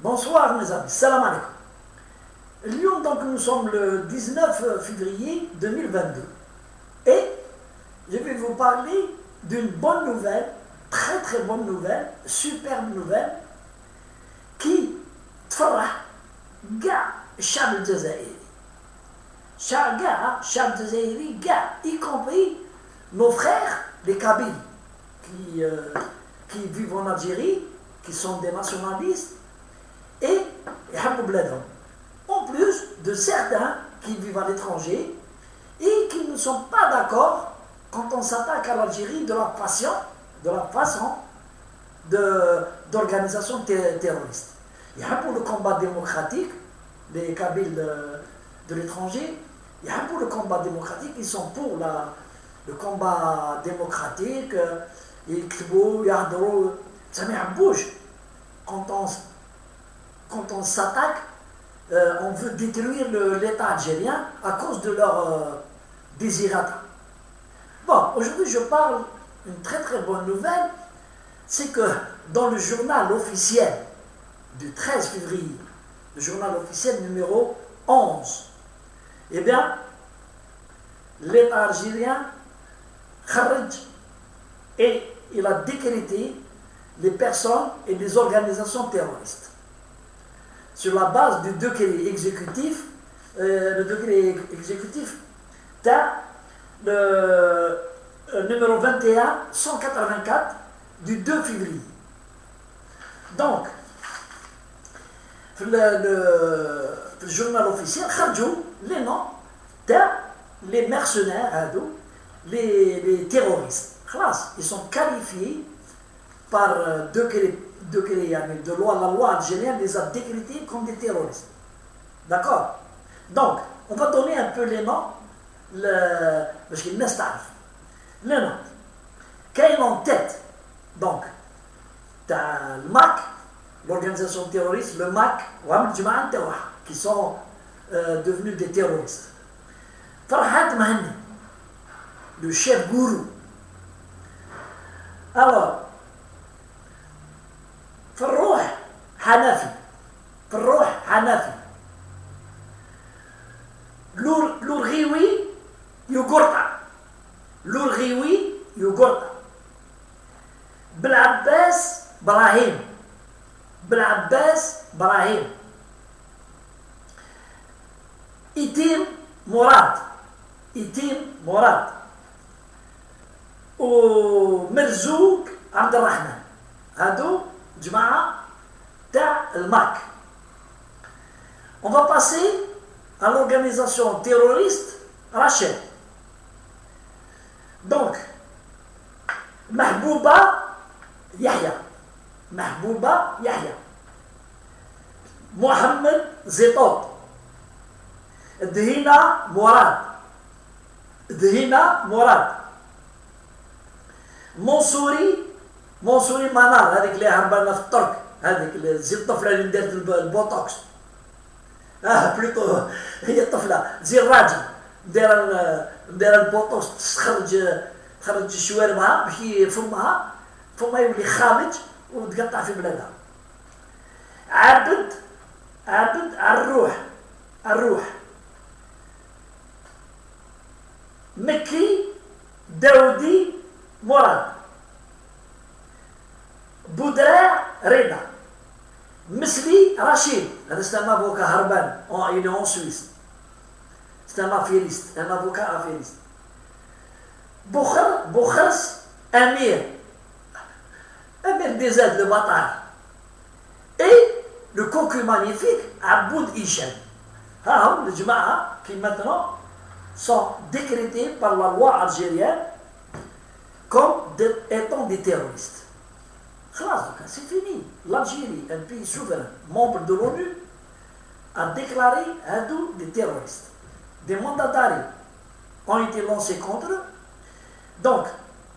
Bonsoir mes amis, salam alaikum. Lyon, donc nous sommes le 19 février 2022 et je vais vous parler d'une bonne nouvelle, très très bonne nouvelle, superbe nouvelle qui تفرح كاع الشعب الجزائري. الشعب الجزائري كاع, y compris nos frères les Kabyles qui vivent en Algérie, qui sont des nationalistes et يحبوا بلادهم. En plus de certains qui vivent à l'étranger et qui ne sont pas d'accord quand on s'attaque à l'Algérie de la façon d'organisation terroriste. Il y a pour le combat démocratique, les Kabyles de l'étranger, il y a pour le combat démocratique, ils sont pour le combat démocratique, ils ça bouge. Quand on s'attaque, on veut détruire l'État algérien à cause de leur désirata. Bon, aujourd'hui je parle d'une très très bonne nouvelle, c'est que dans le journal officiel du 13 février, le journal officiel numéro 11, eh bien, l'État algérien kharaj et il a décrété les personnes et les organisations terroristes sur la base du décret exécutif, le décret exécutif le numéro 21-184 du 2 février. Donc, le journal officiel, les noms les mercenaires, les terroristes. Ils sont qualifiés par décret de loi, la loi algérienne les a décrétés comme des terroristes. D'accord? Donc, on va donner un peu les noms, parce qu'il n'est pas. Les noms. Quel en tête? Donc, tu as le MAC, l'organisation terroriste, le MAC, qui sont devenus des terroristes. Farhat Mahani, le chef gourou. Alors, Farrouh Hanafi, Lourghiwi Yugurta, Blabbas Brahim, Itim Mourad, ou Merzouk Abdelrahman. Hadou Jma'a ta al-MAC. On va passer à l'organisation terroriste Rachel. Donc, Mahbouba Yahya, Mohamed Zetot, Dhina Mourad, Monsouri Manar, هذيك اللي هربانة في الترك، هذيك زي الطفلة اللي دارت البوتوكس. بلوتو هي الطفلة زي الراجل داير البوتوكس تخرج شواربها باش فمها يولي خامج وتقطع في بلادها. عابد الروح مكي داودي مراد بودراع رضا مسلي رشيد. هذا c'est un avocat هربان il est en Suisse, c'est un affairiste, un avocat affairiste. Boukhars Amir des aides, le bâtard, et le cocu magnifique Aboud Hicham. Les Jama'a qui maintenant sont décrétés par la loi algérienne comme étant des terroristes. C'est fini. L'Algérie, un pays souverain, membre de l'ONU, a déclaré des terroristes. Des mandats d'arrêt ont été lancés contre eux. Donc,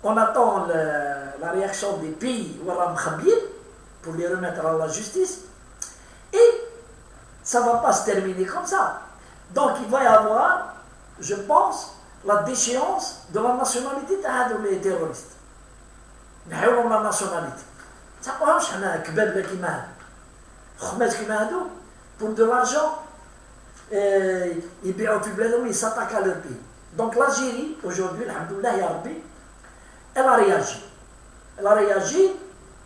on attend la réaction des pays pour les remettre à la justice. Et ça ne va pas se terminer comme ça. Donc, il va y avoir, je pense, la déchéance de la nationalité des terroristes. La nationalité. Ça ne حنا كباب كيما pour de l'argent, ils s'attaquent à leur pays. Donc l'Algérie, aujourd'hui, alhamdoulilah, ya Rabbi, elle a réagi. Elle a réagi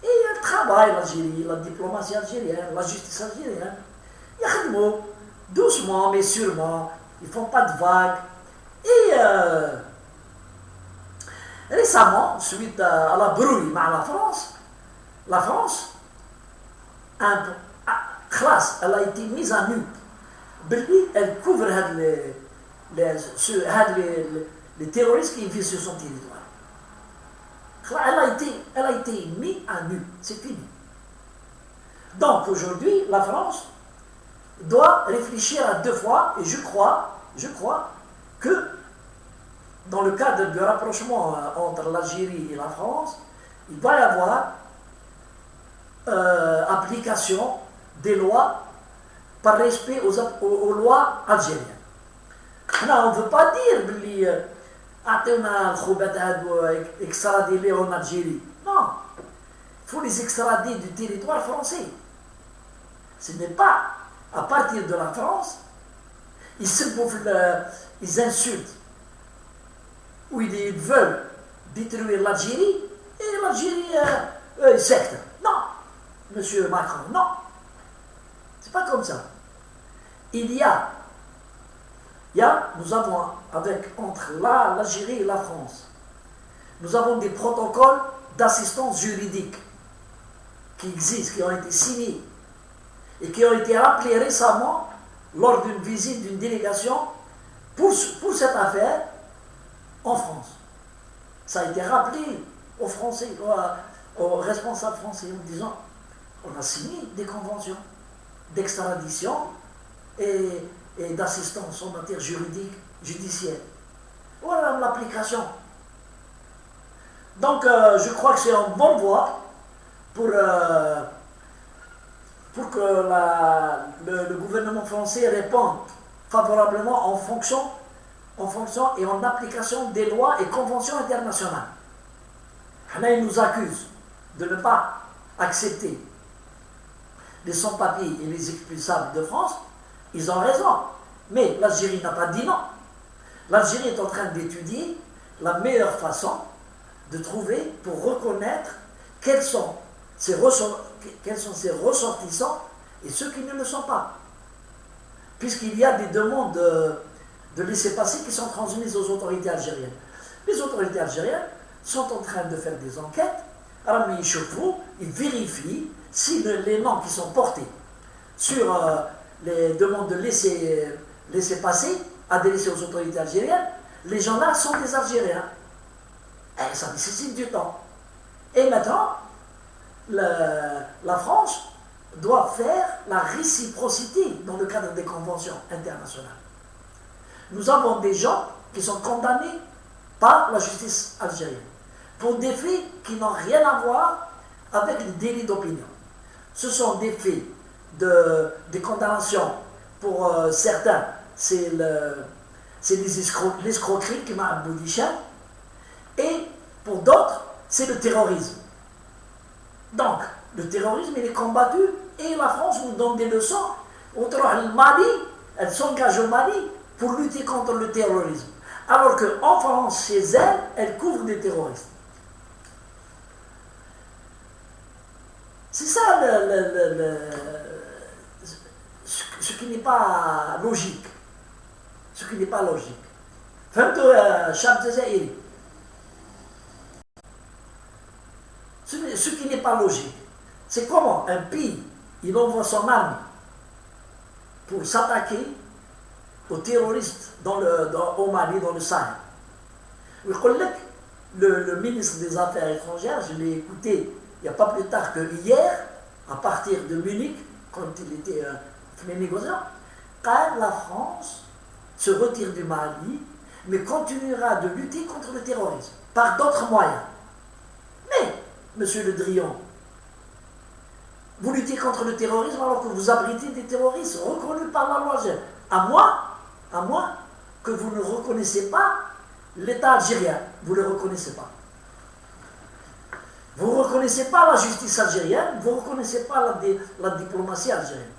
et elle travaille, l'Algérie, la diplomatie algérienne, la justice algérienne. Ils doucement mais sûrement, ils ne font pas de vagues. Et récemment, suite à la brouille avec la France, classe, elle a été mise à nu. Elle couvre les terroristes qui vivent sur son territoire. Elle a été mise à nu. C'est fini. Donc aujourd'hui, la France doit réfléchir à deux fois, et je crois que dans le cadre du rapprochement entre l'Algérie et la France, il va y avoir application des lois par respect aux lois algériennes. On ne veut pas dire que extrader en Algérie. Non, il faut les extrader du territoire français. Ce n'est pas à partir de la France, ils insultent ou ils veulent détruire l'Algérie et l'Algérie secte. Non, monsieur Macron, non. C'est pas comme ça. Nous avons, entre l'Algérie et la France, nous avons des protocoles d'assistance juridique qui existent, qui ont été signés et qui ont été rappelés récemment lors d'une visite d'une délégation pour cette affaire en France. Ça a été rappelé aux Français, aux responsables français en disant on a signé des conventions d'extradition et d'assistance en matière juridique, judiciaire. Voilà l'application. Donc je crois que c'est en bonne voie pour que le gouvernement français réponde favorablement en fonction et en application des lois et conventions internationales. Ils nous accusent de ne pas accepter les sans-papiers et les expulsables de France. Ils ont raison. Mais l'Algérie n'a pas dit non. L'Algérie est en train d'étudier la meilleure façon de trouver pour reconnaître quels sont ses ressortissants et ceux qui ne le sont pas. Puisqu'il y a des demandes de laissez-passer qui sont transmises aux autorités algériennes. Les autorités algériennes sont en train de faire des enquêtes. Alors, ils vérifient si les noms qui sont portés sur les demandes de laisser-passer à délaisser aux autorités algériennes, les gens-là sont des Algériens. Et ça nécessite du temps. Et maintenant, la France doit faire la réciprocité dans le cadre des conventions internationales. Nous avons des gens qui sont condamnés par la justice algérienne pour des faits qui n'ont rien à voir avec le délit d'opinion. Ce sont des faits des condamnations pour certains, c'est l'escroquerie qui m'a abouti, et pour d'autres, c'est le terrorisme. Donc, le terrorisme, il est combattu, et la France nous donne des leçons. Le Mali, elle s'engage au Mali pour lutter contre le terrorisme. Alors qu'en France, chez elle, elle couvre des terroristes. C'est ça ce qui n'est pas logique. Ce qui n'est pas logique. Ce qui n'est pas logique, c'est comment un pays, il envoie son arme pour s'attaquer aux terroristes au Mali, dans le Sahel. Le ministre des Affaires étrangères, je l'ai écouté il n'y a pas plus tard que hier, à partir de Munich, quand il était négociant, quand la France se retire du Mali, mais continuera de lutter contre le terrorisme, par d'autres moyens. Mais, monsieur Le Drian, vous luttez contre le terrorisme alors que vous abritez des terroristes reconnus par la loi algérienne. À moins que vous ne reconnaissez pas l'État algérien. Vous ne le reconnaissez pas. Vous ne reconnaissez pas la justice algérienne, vous ne reconnaissez pas la diplomatie algérienne.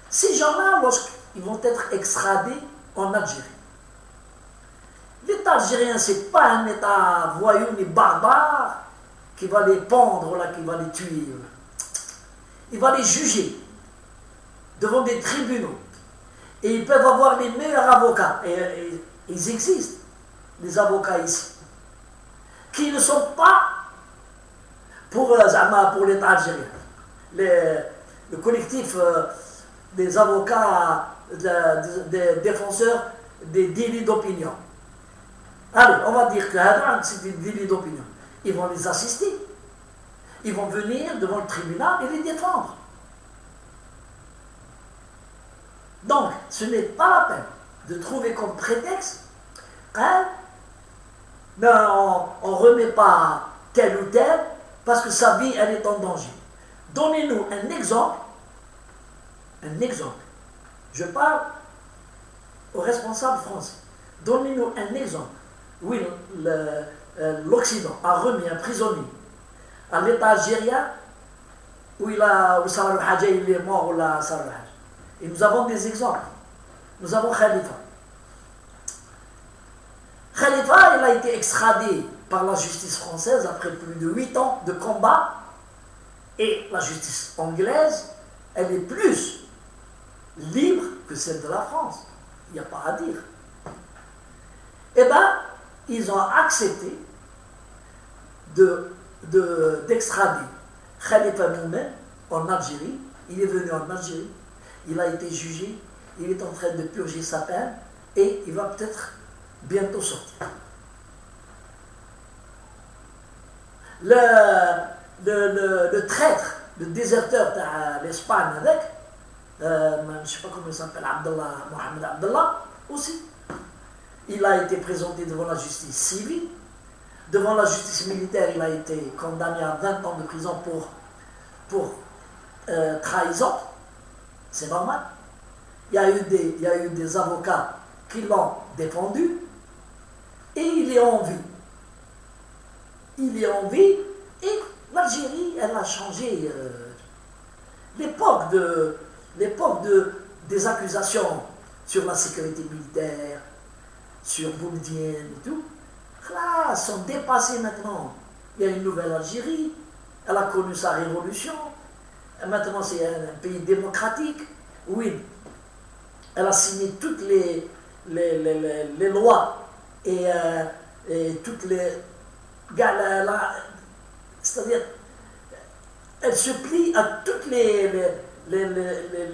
Ces gens-là, lorsqu'ils vont être extradés en Algérie, l'État algérien, ce n'est pas un État voyou ni barbare qui va les pendre, là, qui va les tuer. Il va les juger devant des tribunaux. Et ils peuvent avoir les meilleurs avocats. Et ils existent, les avocats ici, qui ne sont pas pour l'État algérien. Le collectif des avocats, des défenseurs des délits d'opinion. Allez, on va dire que c'est des délits d'opinion. Ils vont les assister. Ils vont venir devant le tribunal et les défendre. Donc, ce n'est pas la peine de trouver comme prétexte on ne remet pas tel ou tel parce que sa vie, elle est en danger. Donnez-nous un exemple. Un exemple. Je parle aux responsables français. Donnez-nous un exemple. Oui, l'Occident a remis un prisonnier à l'État algérien où Salah al-Hadja il est mort ou Salah al-Hadja. Et nous avons des exemples. Nous avons Khalifa. Khalifa, il a été extradé par la justice française après plus de 8 ans de combat. Et la justice anglaise, elle est plus libre que celle de la France. Il n'y a pas à dire. Eh bien, ils ont accepté d'extrader Khalifa Moumen en Algérie. Il est venu en Algérie, il a été jugé, il est en train de purger sa peine et il va peut-être bientôt sortir. Le traître, le déserteur de l'Espagne avec, je ne sais pas comment il s'appelle, Mohamed Abdallah, aussi. Il a été présenté devant la justice civile. Devant la justice militaire, il a été condamné à 20 ans de prison pour trahison. C'est normal. Il y a eu des avocats qui l'ont défendu. Et il est en vie. Il est en vie. Et l'Algérie, elle a changé. L'époque des accusations sur la sécurité militaire, sur Boumediene et tout, là, sont dépassés maintenant. Il y a une nouvelle Algérie, elle a connu sa révolution, et maintenant c'est un pays démocratique, oui, elle a signé toutes les lois et toutes les... C'est-à-dire, elle se plie à toutes les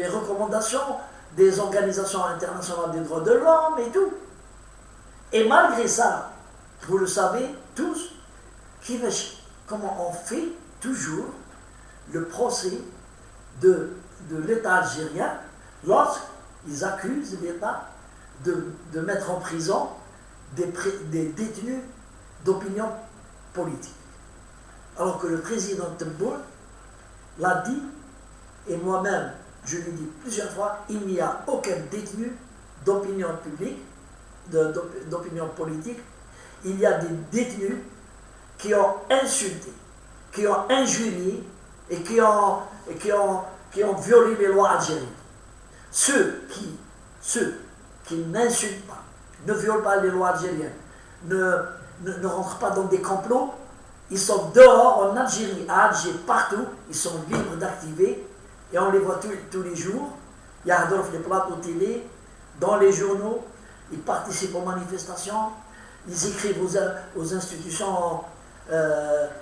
recommandations des organisations internationales des droits de l'homme et tout. Et malgré ça, vous le savez tous, comment on fait toujours le procès de l'État algérien lorsqu'ils accusent l'État de mettre en prison des détenus d'opinion politique. Alors que le président Tebboune l'a dit, et moi-même je l'ai dit plusieurs fois, il n'y a aucun détenu d'opinion publique, d'opinion politique. Il y a des détenus qui ont insulté, qui ont injurié et qui ont violé les lois algériennes. Ceux qui n'insultent pas, ne violent pas les lois algériennes, ne rentrent pas dans des complots, ils sont dehors en Algérie, à Alger, partout, ils sont libres d'activer et on les voit tous les jours. Il y a les plateaux télé, dans les journaux, ils participent aux manifestations, ils écrivent aux institutions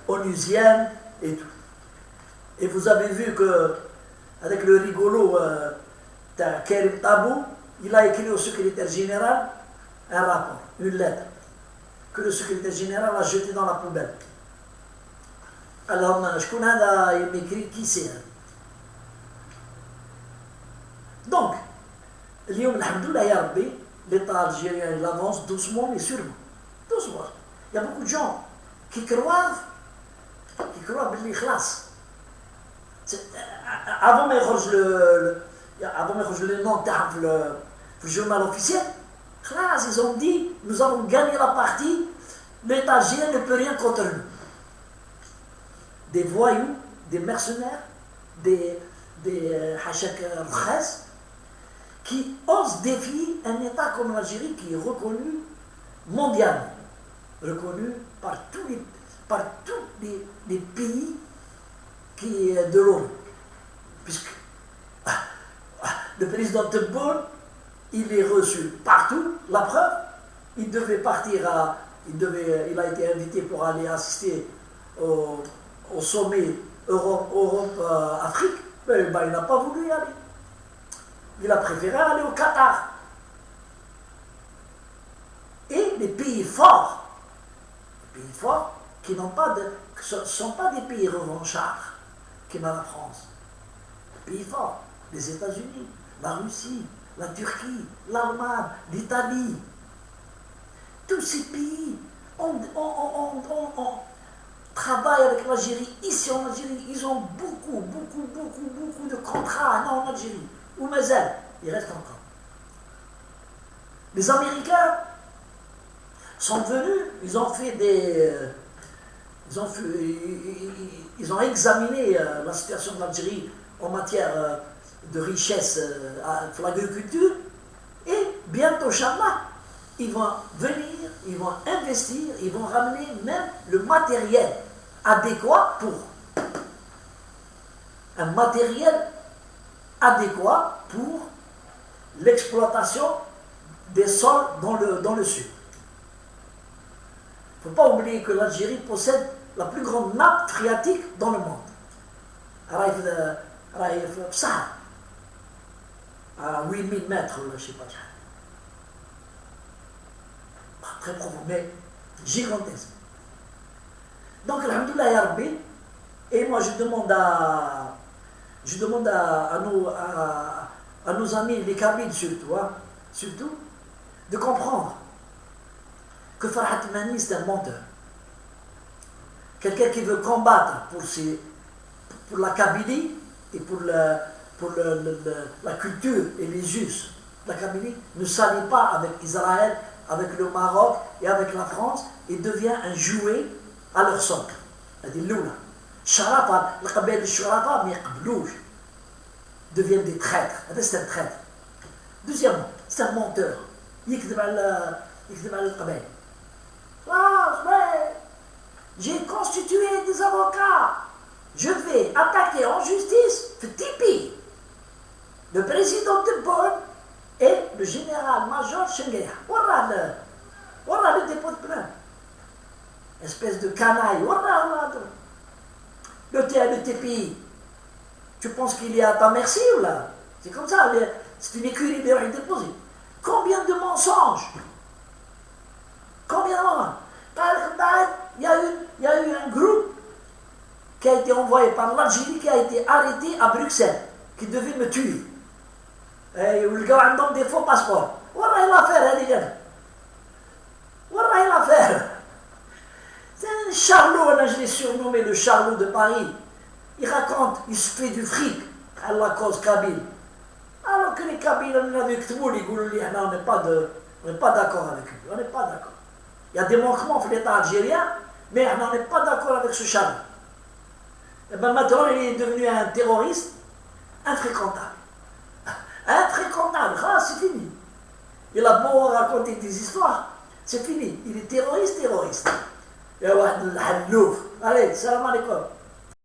onusiennes et tout. Et vous avez vu que, avec le rigolo Karim Tabou, il a écrit au secrétaire général un rapport, une lettre, que le secrétaire général a jeté dans la poubelle. Alors, il m'écrit qui c'est. Donc, l'État algérien il avance doucement mais sûrement. Doucement. Il y a beaucoup de gens qui croient بالإخلاص. Avant de le nom le journal officiel, ils ont dit nous avons gagné la partie, l'État algérien ne peut rien contre nous. des voyous, des mercenaires, des hachak al-khas, qui osent défier un État comme l'Algérie qui est reconnu mondialement, reconnu par tous les pays de l'ONU. Puisque le président Tebboune, il est reçu partout. La preuve, il devait partir il a été invité pour aller assister au sommet Europe-Afrique, mais il n'a pas voulu y aller. Il a préféré aller au Qatar. Et les pays forts qui ne sont pas des pays revanchards, comme la France, les pays forts, les États-Unis, la Russie, la Turquie, l'Allemagne, l'Italie, tous ces pays on travaille avec l'Algérie. Ici en Algérie, ils ont beaucoup de contrats en Algérie. Ou Mazel, il reste encore. Les Américains sont venus, ils ont examiné la situation de l'Algérie en matière de richesse de l'agriculture, et bientôt, Inch'Allah, ils vont venir, ils vont investir, ils vont ramener même le matériel adéquat pour l'exploitation des sols dans le sud. Il ne faut pas oublier que l'Algérie possède la plus grande nappe phréatique dans le monde. À 8000 mètres, je ne sais pas. Très profond, mais gigantesque. Donc, alhamdoulilah ya Rabbi, et moi je demande à nos amis, les Kabyles surtout, de comprendre que Farhat Mani c'est un menteur. Quelqu'un qui veut combattre pour la Kabylie et pour la culture et les us de la Kabylie ne s'allie pas avec Israël, avec le Maroc et avec la France, et devient un jouet à leur socle. C'est-à-dire l'oula. Sharafa, le Kabyle de Sharafa, mais Kablouj, deviennent des traîtres. C'est un traître. Deuxièmement, c'est un menteur. يكذب على القبائل. J'ai constitué des avocats. Je vais attaquer en justice Tipi, le président de Bonn et le général-major Schengeya. Voilà le dépôt de plainte. Espèce de canaille. Voilà. Le TPI. Tu penses qu'il est à ta merci ou là? C'est comme ça, c'est une écurie de rien déposée. Combien de mensonges? Combien de mensonges? Il y a eu un groupe qui a été envoyé par l'Algérie, qui a été arrêté à Bruxelles, qui devait me tuer. Et le gars a des faux passeports. Voilà l'affaire, les gars. Voilà l'affaire. C'est un charlot, je l'ai surnommé le charlot de Paris. Il raconte, il se fait du fric à la cause kabyle. Alors que les Kabyles, on a vu que tout le monde, on n'est pas d'accord avec eux. On n'est pas d'accord. Il y a des manquements pour l'État algérien, mais on n'est pas d'accord avec ce charlot. Et bien maintenant, il est devenu un terroriste infréquentable. Infréquentable, c'est fini. Il a beau raconter des histoires, c'est fini. Il est terroriste. Et allez, salam alaikum.